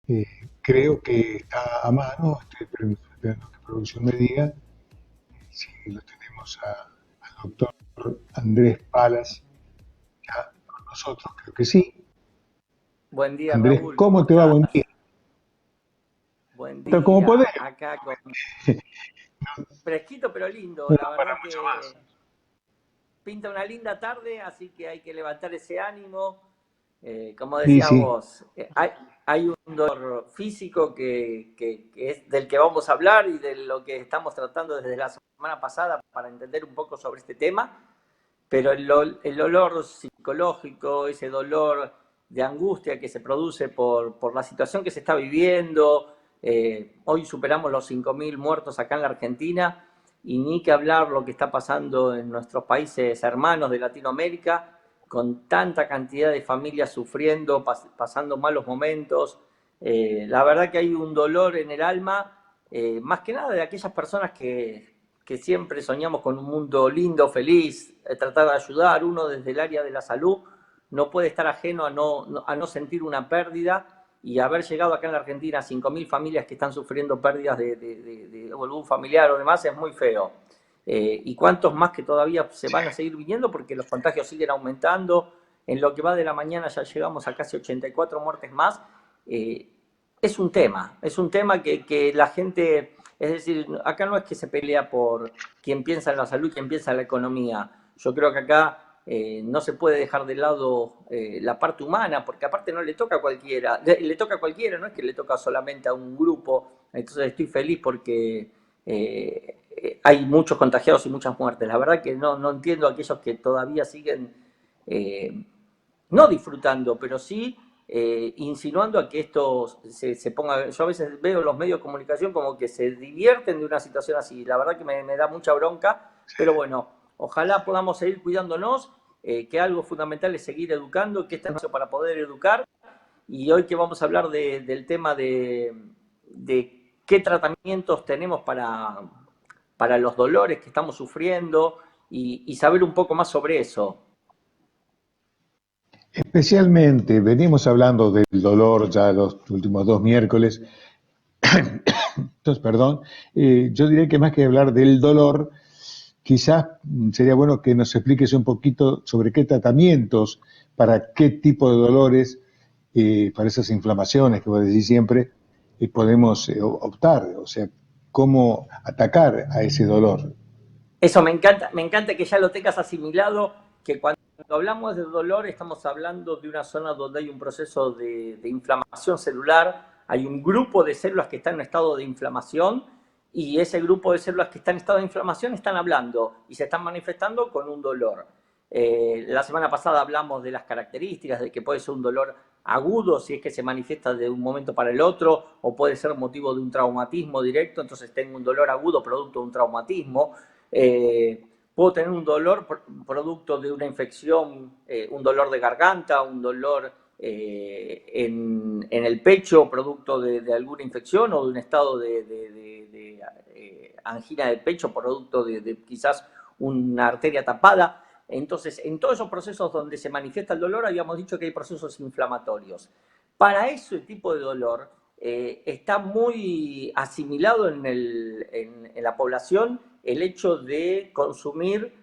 Eh, Creo que está a mano, estoy esperando que producción me diga si lo tenemos al doctor Andrés Palas ya con nosotros, creo que sí. Buen día, Andrés, Raúl, ¿cómo ¿cómo te va? estás? Buen día. Buen ¿Cómo podés? día, acá con fresquito pero lindo, No la para verdad mucho que más. pinta una linda tarde, así que hay que levantar ese ánimo. Como Sí, decías sí, vos, hay un dolor físico que es del que vamos a hablar y de lo que estamos tratando desde la semana pasada para entender un poco sobre este tema. Pero el dolor psicológico, ese dolor de angustia que se produce por la situación que se está viviendo, hoy superamos los 5.000 muertos acá en la Argentina y ni que hablar lo que está pasando en nuestros países hermanos de Latinoamérica, con tanta cantidad de familias sufriendo, pasando malos momentos. La verdad que hay un dolor en el alma, más que nada de aquellas personas que siempre soñamos con un mundo lindo, feliz, tratar de ayudar. Uno desde el área de la salud no puede estar ajeno a no sentir una pérdida y haber llegado acá en la Argentina a 5.000 familias que están sufriendo pérdidas de algún familiar o demás es muy feo. Y cuántos más que todavía se van a seguir viniendo porque los contagios siguen aumentando. En lo que va de la mañana ya llegamos a casi 84 muertes más. Eh, es un tema que la gente, es decir, acá no es que se pelea por quién piensa en la salud, quién piensa en la economía. Yo creo que acá no se puede dejar de lado la parte humana, porque aparte no le toca a cualquiera, le toca a cualquiera, no es que le toca solamente a un grupo. Entonces estoy feliz porque hay muchos contagiados y muchas muertes. La verdad que no entiendo a aquellos que todavía siguen eh, no disfrutando, pero sí insinuando a que esto se ponga. Yo a veces veo los medios de comunicación como que se divierten de una situación así. La verdad que me da mucha bronca, pero bueno, ojalá podamos seguir cuidándonos, que algo fundamental es seguir educando, que este es para poder educar. Y hoy que vamos a hablar del tema de qué tratamientos tenemos para los dolores que estamos sufriendo y saber un poco más sobre eso. especialmente venimos hablando del dolor ya los últimos dos miércoles. Entonces, perdón, yo diría que más que hablar del dolor, quizás sería bueno que nos expliques un poquito sobre qué tratamientos, para qué tipo de dolores, para esas inflamaciones que vos decís siempre, podemos optar, o sea, cómo atacar a ese dolor. Eso me encanta que ya lo tengas asimilado, que cuando hablamos de dolor estamos hablando de una zona donde hay un proceso de inflamación celular, hay un grupo de células que están en estado de inflamación y ese grupo de células que están en estado de inflamación están hablando y se están manifestando con un dolor. La semana pasada hablamos de las características, de que puede ser un dolor agudo si es que se manifiesta de un momento para el otro, o puede ser motivo de un traumatismo directo, entonces tengo un dolor agudo producto de un traumatismo. Puedo tener un dolor producto de una infección, un dolor de garganta, un dolor en el pecho, producto de alguna infección o de un estado de angina de pecho, producto de quizás una arteria tapada. Entonces, en todos esos procesos donde se manifiesta el dolor, habíamos dicho que hay procesos inflamatorios. Para ese tipo de dolor, está muy asimilado en la población el hecho de consumir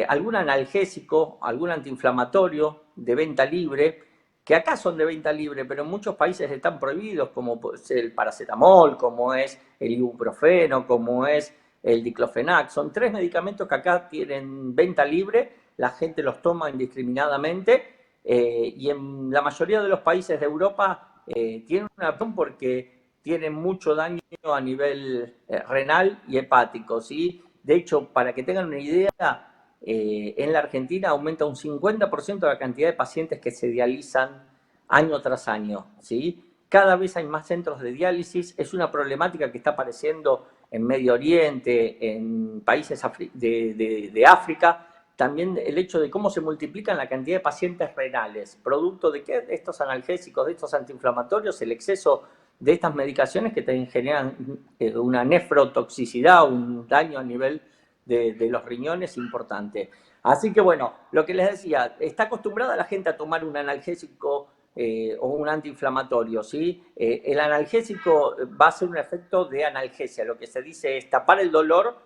algún analgésico, algún antiinflamatorio de venta libre, que acá son de venta libre, pero en muchos países están prohibidos, como es el paracetamol, como es el ibuprofeno, como es el diclofenac. Son tres medicamentos que acá tienen venta libre, la gente los toma indiscriminadamente y en la mayoría de los países de Europa tienen una razón porque tienen mucho daño a nivel renal y hepático, ¿sí? De hecho, para que tengan una idea, en la Argentina aumenta un 50% la cantidad de pacientes que se dializan año tras año, ¿sí? Cada vez hay más centros de diálisis, es una problemática que está apareciendo en Medio Oriente, en países de África, también el hecho de cómo se multiplican la cantidad de pacientes renales, producto de que de estos analgésicos, de estos antiinflamatorios, el exceso de estas medicaciones que te generan una nefrotoxicidad, un daño a nivel de los riñones importante. Así que bueno, lo que les decía, está acostumbrada la gente a tomar un analgésico o un antiinflamatorio, ¿sí? El analgésico va a ser un efecto de analgesia. Lo que se dice es tapar el dolor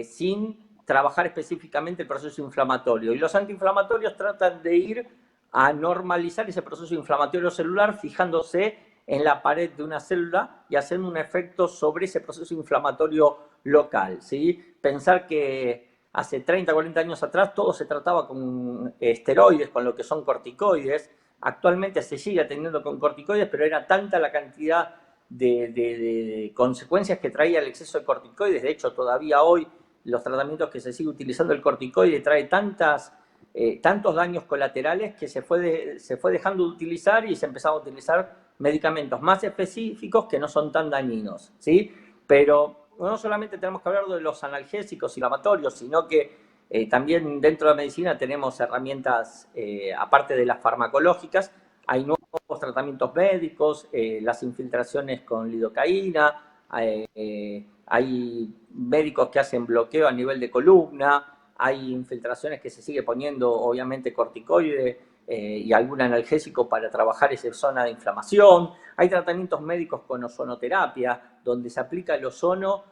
sin trabajar específicamente el proceso inflamatorio. Y los antiinflamatorios tratan de ir a normalizar ese proceso inflamatorio celular fijándose en la pared de una célula y haciendo un efecto sobre ese proceso inflamatorio local, ¿sí? Pensar que hace 30, 40 años atrás todo se trataba con esteroides, con lo que son corticoides. Actualmente se sigue atendiendo con corticoides, pero era tanta la cantidad de consecuencias que traía el exceso de corticoides. De hecho, todavía hoy los tratamientos que se sigue utilizando el corticoide trae tantos daños colaterales que se fue dejando de utilizar y se empezaron a utilizar medicamentos más específicos que no son tan dañinos, ¿sí? Pero no solamente tenemos que hablar de los analgésicos inflamatorios, sino que también dentro de la medicina tenemos herramientas, aparte de las farmacológicas, hay nuevos tratamientos médicos, las infiltraciones con lidocaína, hay médicos que hacen bloqueo a nivel de columna, hay infiltraciones que se sigue poniendo, obviamente, corticoide y algún analgésico para trabajar esa zona de inflamación. Hay tratamientos médicos con ozonoterapia, donde se aplica el ozono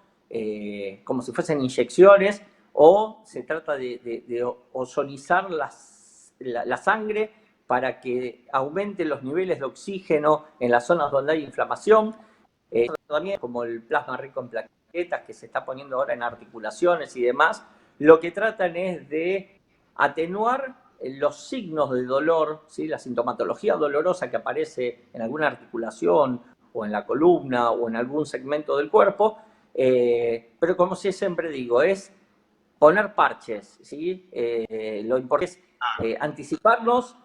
como si fuesen inyecciones, o se trata de ozonizar la sangre para que aumenten los niveles de oxígeno en las zonas donde hay inflamación. También como el plasma rico en plaquetas que se está poniendo ahora en articulaciones y demás, lo que tratan es de atenuar los signos de dolor, ¿sí? La sintomatología dolorosa que aparece en alguna articulación o en la columna o en algún segmento del cuerpo, pero como siempre digo, es poner parches, ¿sí? Lo importante es anticiparnos,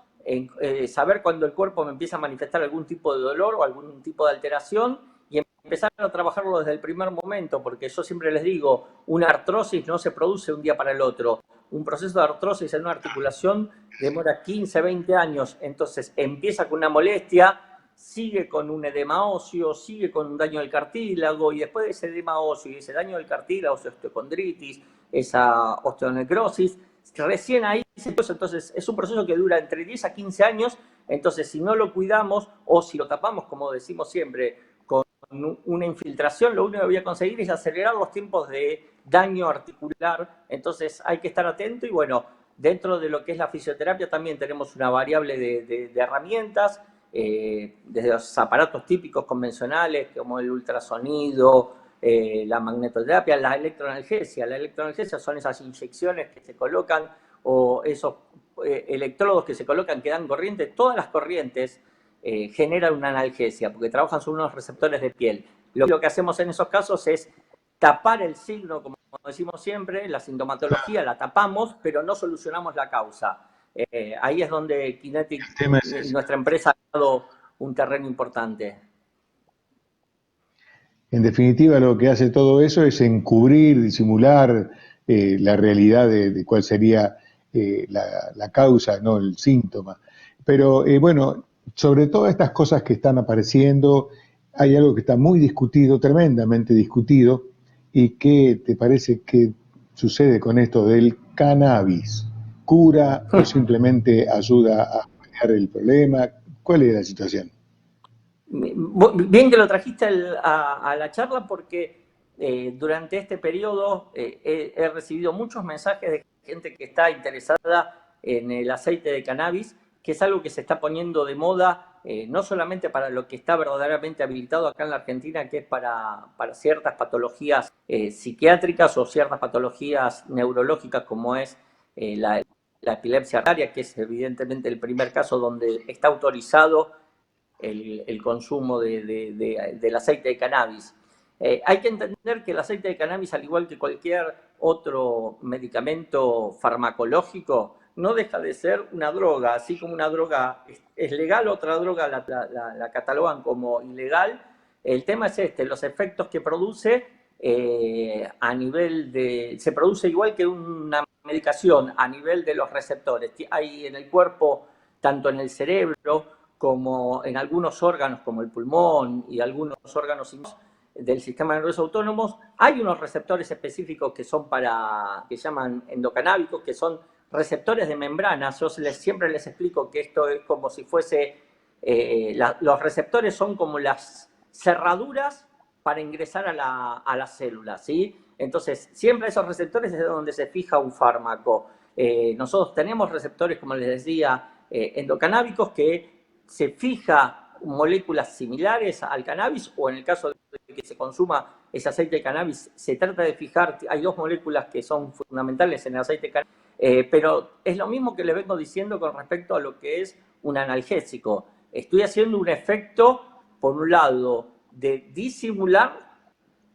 saber cuando el cuerpo me empieza a manifestar algún tipo de dolor o algún tipo de alteración y empezar a trabajarlo desde el primer momento, porque yo siempre les digo, una artrosis no se produce un día para el otro. Un proceso de artrosis en una articulación demora 15, 20 años, entonces empieza con una molestia, sigue con un edema óseo, sigue con un daño del cartílago y después de ese edema óseo y ese daño del cartílago, esa osteocondritis, esa osteonecrosis, recién ahí, entonces es un proceso que dura entre 10 a 15 años, entonces si no lo cuidamos o si lo tapamos, como decimos siempre, con una infiltración, lo único que voy a conseguir es acelerar los tiempos de daño articular, entonces hay que estar atento y bueno, dentro de lo que es la fisioterapia también tenemos una variable de herramientas, desde los aparatos típicos convencionales como el ultrasonido, la magnetoterapia, la electroanalgesia. La electroanalgesia son esas inyecciones que se colocan o esos electrodos que se colocan que dan corriente. Todas las corrientes generan una analgesia porque trabajan sobre unos receptores de piel. Lo que hacemos en esos casos es tapar el signo, como decimos siempre, la sintomatología la tapamos, pero no solucionamos la causa. Ahí es donde Kinetic y nuestra empresa ha dado un terreno importante. En definitiva, lo que hace todo eso es encubrir, disimular la realidad de cuál sería la causa, no el síntoma. Pero bueno, sobre todas estas cosas que están apareciendo, hay algo que está muy discutido, tremendamente discutido, y ¿qué te parece que sucede con esto del cannabis? ¿Cura o simplemente ayuda a paliar el problema? ¿Cuál es la situación? Bien que lo trajiste a la charla porque durante este periodo he recibido muchos mensajes de gente que está interesada en el aceite de cannabis, que es algo que se está poniendo de moda, no solamente para lo que está verdaderamente habilitado acá en la Argentina, que es para ciertas patologías psiquiátricas o ciertas patologías neurológicas como es la epilepsia refractaria, que es evidentemente el primer caso donde está autorizado el consumo del aceite de cannabis. Hay que entender que el aceite de cannabis, al igual que cualquier otro medicamento farmacológico, no deja de ser una droga, así como una droga es legal, otra droga la catalogan como ilegal. El tema es los efectos que produce a nivel se produce igual que una medicación a nivel de los receptores. Hay en el cuerpo, tanto en el cerebro, como en algunos órganos como el pulmón y algunos órganos del sistema nervioso autónomos, hay unos receptores específicos que son que llaman endocanábicos, que son receptores de membrana. Yo siempre les explico que esto es como si fuese los receptores son como las cerraduras para ingresar a la célula, ¿sí? Entonces, siempre esos receptores es donde se fija un fármaco. Nosotros tenemos receptores, como les decía, endocanábicos que se fija moléculas similares al cannabis, o en el caso de que se consuma ese aceite de cannabis, se trata de fijar, hay dos moléculas que son fundamentales en el aceite de cannabis, pero es lo mismo que les vengo diciendo con respecto a lo que es un analgésico. Estoy haciendo un efecto, por un lado, de disimular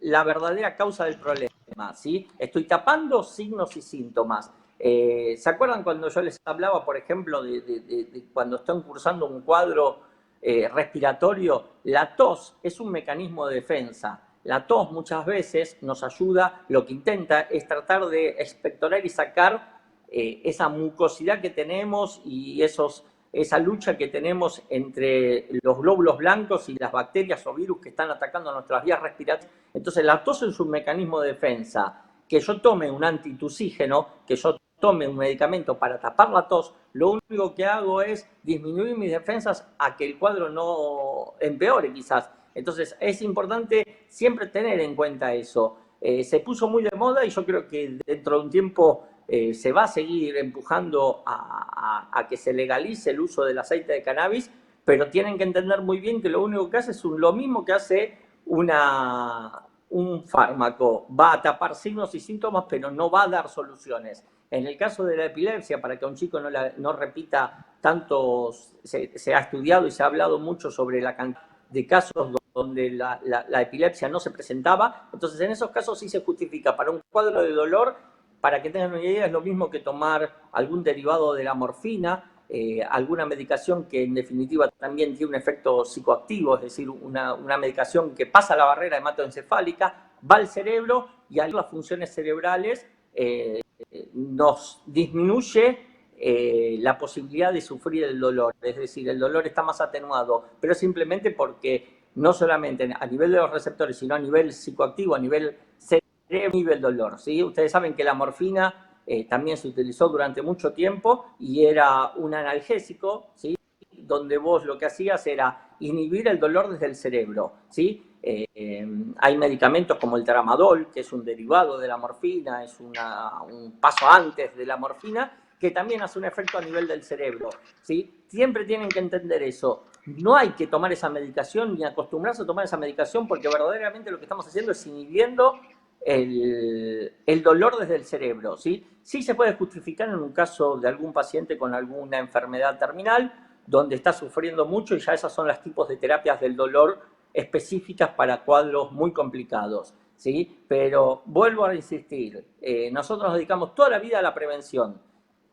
la verdadera causa del problema, ¿sí? Estoy tapando signos y síntomas. ¿Se acuerdan cuando yo les hablaba, por ejemplo, de cuando están cursando un cuadro respiratorio? La tos es un mecanismo de defensa. La tos muchas veces nos ayuda, lo que intenta es tratar de expectorar y sacar esa mucosidad que tenemos y esa lucha que tenemos entre los glóbulos blancos y las bacterias o virus que están atacando nuestras vías respiratorias. Entonces la tos es un mecanismo de defensa. Que yo tome un antitusígeno, que yo tome un medicamento para tapar la tos, lo único que hago es disminuir mis defensas a que el cuadro no empeore quizás. Entonces es importante siempre tener en cuenta eso. Se puso muy de moda y yo creo que dentro de un tiempo se va a seguir empujando a que se legalice el uso del aceite de cannabis, pero tienen que entender muy bien que lo único que hace es lo mismo que hace un fármaco. Va a tapar signos y síntomas, pero no va a dar soluciones. En el caso de la epilepsia, para que un chico no repita tantos, se ha estudiado y se ha hablado mucho sobre la cantidad de casos donde la epilepsia no se presentaba, entonces en esos casos sí se justifica. Para un cuadro de dolor, para que tengan una idea, es lo mismo que tomar algún derivado de la morfina, alguna medicación que en definitiva también tiene un efecto psicoactivo, es decir, una medicación que pasa la barrera hematoencefálica, va al cerebro y a las funciones cerebrales nos disminuye la posibilidad de sufrir el dolor, es decir, el dolor está más atenuado, pero simplemente porque no solamente a nivel de los receptores, sino a nivel psicoactivo, a nivel cerebro, nivel dolor, ¿sí? Ustedes saben que la morfina también se utilizó durante mucho tiempo y era un analgésico, ¿sí? Donde vos lo que hacías era inhibir el dolor desde el cerebro, ¿sí? Hay medicamentos como el tramadol, que es un derivado de la morfina, es un paso antes de la morfina, que también hace un efecto a nivel del cerebro, ¿sí? Siempre tienen que entender eso. No hay que tomar esa medicación ni acostumbrarse a tomar esa medicación, porque verdaderamente lo que estamos haciendo es inhibiendo el dolor desde el cerebro, ¿sí? Sí se puede justificar en un caso de algún paciente con alguna enfermedad terminal, donde está sufriendo mucho, y ya esos son los tipos de terapias del dolor específicas para cuadros muy complicados, ¿sí? Pero vuelvo a insistir, nosotros nos dedicamos toda la vida a la prevención.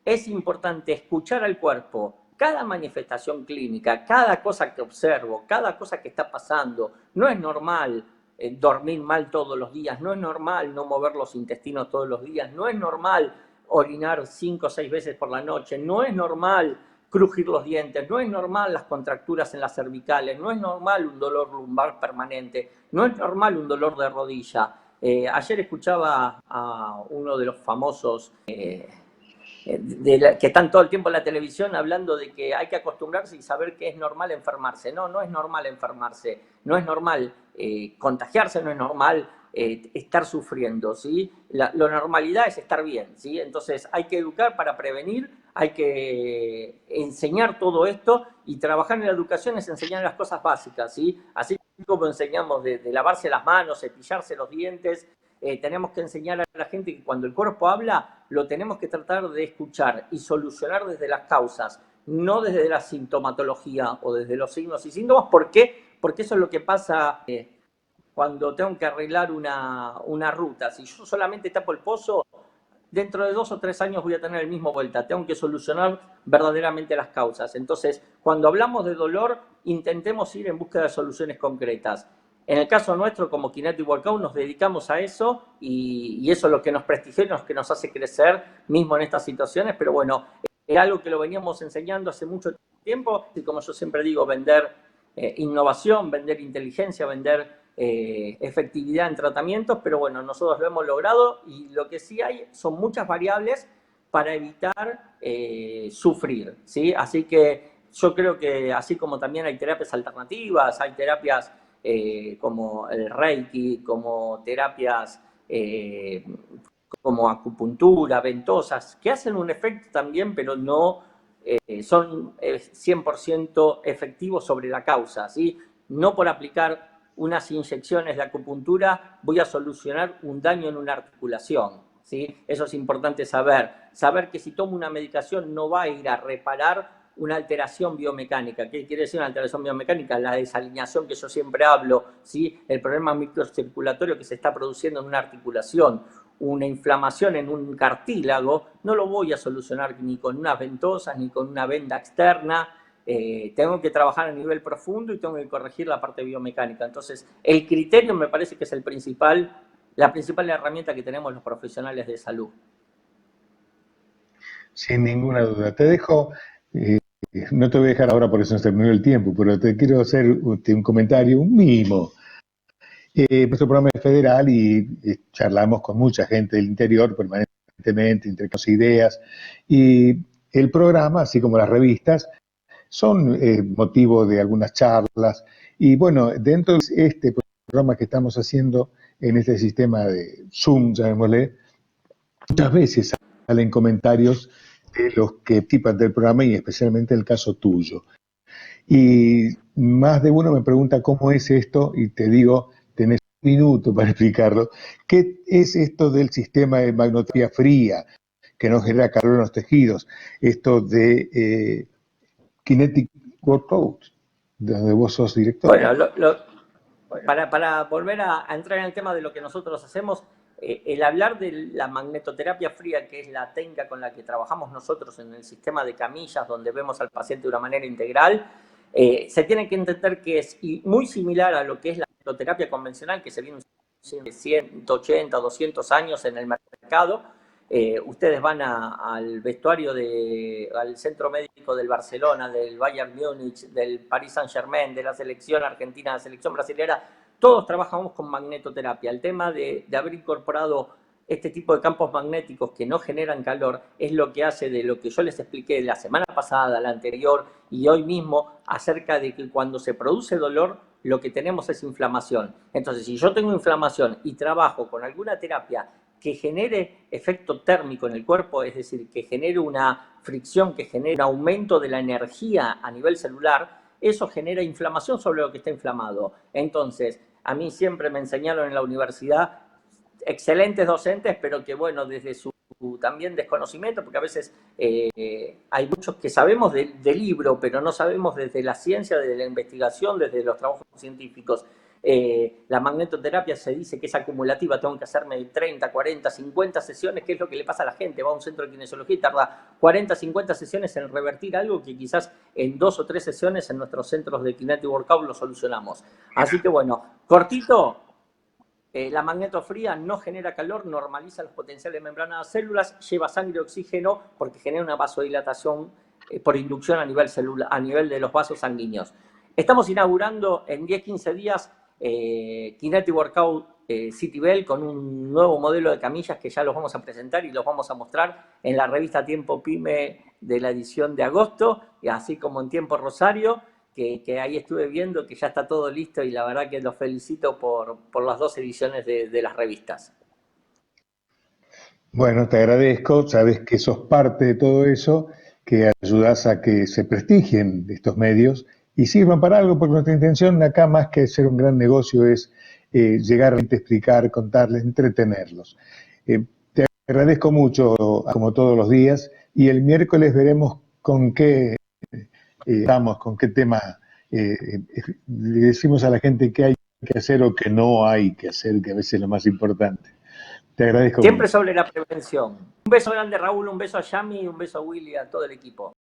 Es importante escuchar al cuerpo. Cada manifestación clínica, cada cosa que observo, cada cosa que está pasando, no es normal dormir mal todos los días, no es normal no mover los intestinos todos los días, no es normal orinar 5 o 6 veces por la noche, no es normal crujir los dientes, no es normal las contracturas en las cervicales, no es normal un dolor lumbar permanente, no es normal un dolor de rodilla. Ayer escuchaba a uno de los famosos que están todo el tiempo en la televisión hablando de que hay que acostumbrarse y saber que es normal enfermarse. No, no es normal enfermarse, no es normal contagiarse, no es normal estar sufriendo, ¿sí? La normalidad es estar bien, ¿sí? Entonces hay que educar para prevenir, hay que enseñar todo esto, y trabajar en la educación es enseñar las cosas básicas, ¿sí? Así como enseñamos de lavarse las manos, cepillarse los dientes, tenemos que enseñar a la gente que cuando el cuerpo habla, lo tenemos que tratar de escuchar y solucionar desde las causas, no desde la sintomatología o desde los signos y síntomas. ¿Por qué? Porque eso es lo que pasa cuando tengo que arreglar una ruta. Si yo solamente tapo el pozo, dentro de 2 o 3 años voy a tener el mismo vuelta. Tengo que solucionar verdaderamente las causas. Entonces, cuando hablamos de dolor, intentemos ir en búsqueda de soluciones concretas. En el caso nuestro, como Kinetic Workout, nos dedicamos a eso, y eso es lo que nos prestigia y lo que nos hace crecer mismo en estas situaciones. Pero bueno, es algo que lo veníamos enseñando hace mucho tiempo, y como yo siempre digo, vender innovación, vender inteligencia, vender efectividad en tratamientos, pero bueno, nosotros lo hemos logrado, y lo que sí hay son muchas variables para evitar sufrir, ¿sí? Así que yo creo que así como también hay terapias alternativas, hay terapias como el Reiki, como terapias como acupuntura, ventosas, que hacen un efecto también, pero no son 100% efectivos sobre la causa, ¿sí? No por aplicar unas inyecciones de acupuntura voy a solucionar un daño en una articulación, ¿sí? Eso es importante saber. Saber que si tomo una medicación no va a ir a reparar una alteración biomecánica. ¿Qué quiere decir una alteración biomecánica? La desalineación que yo siempre hablo, ¿sí? El problema microcirculatorio que se está produciendo en una articulación, una inflamación en un cartílago, no lo voy a solucionar ni con unas ventosas ni con una venda externa. Tengo que trabajar a nivel profundo y tengo que corregir la parte biomecánica. Entonces, el criterio me parece que es la principal herramienta que tenemos los profesionales de salud. Sin ninguna duda. Te dejo, no te voy a dejar ahora porque se nos terminó el tiempo, pero te quiero hacer un comentario, un mimo. Nuestro programa es federal y charlamos con mucha gente del interior permanentemente, intercambiamos ideas. Y el programa, así como las revistas, son motivo de algunas charlas. Y bueno, dentro de este programa que estamos haciendo en este sistema de Zoom, llamémosle, muchas veces salen comentarios de los que participan del programa y especialmente el caso tuyo. Y más de uno me pregunta cómo es esto y te digo, tenés un minuto para explicarlo. ¿Qué es esto del sistema de magnetosfera fría que no genera calor en los tejidos? Esto de Kinetic Workout, donde vos sos director. Bueno, para volver a entrar en el tema de lo que nosotros hacemos, el hablar de la magnetoterapia fría, que es la técnica con la que trabajamos nosotros en el sistema de camillas, donde vemos al paciente de una manera integral, se tiene que entender que es muy similar a lo que es la magnetoterapia convencional, que se viene de 180, 200 años en el mercado. Ustedes van al vestuario, al centro médico del Barcelona, del Bayern Múnich, del Paris Saint-Germain, de la selección argentina, de la selección brasilera, todos trabajamos con magnetoterapia. El tema de haber incorporado este tipo de campos magnéticos que no generan calor es lo que hace de lo que yo les expliqué la semana pasada, la anterior y hoy mismo, acerca de que cuando se produce dolor, lo que tenemos es inflamación. Entonces, si yo tengo inflamación y trabajo con alguna terapia que genere efecto térmico en el cuerpo, es decir, que genere una fricción, que genere un aumento de la energía a nivel celular, eso genera inflamación sobre lo que está inflamado. Entonces, a mí siempre me enseñaron en la universidad excelentes docentes, pero que bueno, desde su también desconocimiento, porque a veces hay muchos que sabemos de libro, pero no sabemos desde la ciencia, desde la investigación, desde los trabajos científicos. La magnetoterapia se dice que es acumulativa, tengo que hacerme 30, 40, 50 sesiones, que es lo que le pasa a la gente, va a un centro de kinesiología y tarda 40, 50 sesiones en revertir algo que quizás en 2 o 3 sesiones en nuestros centros de Kinetic Workout lo solucionamos. Así que bueno, cortito, la magnetofría no genera calor, normaliza los potenciales de membrana de las células, lleva sangre y oxígeno porque genera una vasodilatación por inducción a nivel de los vasos sanguíneos. Estamos inaugurando en 10-15 días Kinetic Workout City Bell con un nuevo modelo de camillas que ya los vamos a presentar y los vamos a mostrar en la revista Tiempo Pyme de la edición de agosto, y así como en Tiempo Rosario, que ahí estuve viendo que ya está todo listo y la verdad que los felicito por las 2 ediciones de las revistas. Bueno, te agradezco, sabes que sos parte de todo eso, que ayudás a que se prestigien estos medios y sirvan para algo, porque nuestra intención acá, más que ser un gran negocio, es llegar a explicar, contarles, entretenerlos. Te agradezco mucho, como todos los días, y el miércoles veremos con qué con qué tema le decimos a la gente qué hay que hacer o qué no hay que hacer, que a veces es lo más importante. Te agradezco Siempre mucho. sobre la prevención. Un beso grande, Raúl, un beso a Yami y un beso a Willy, a todo el equipo.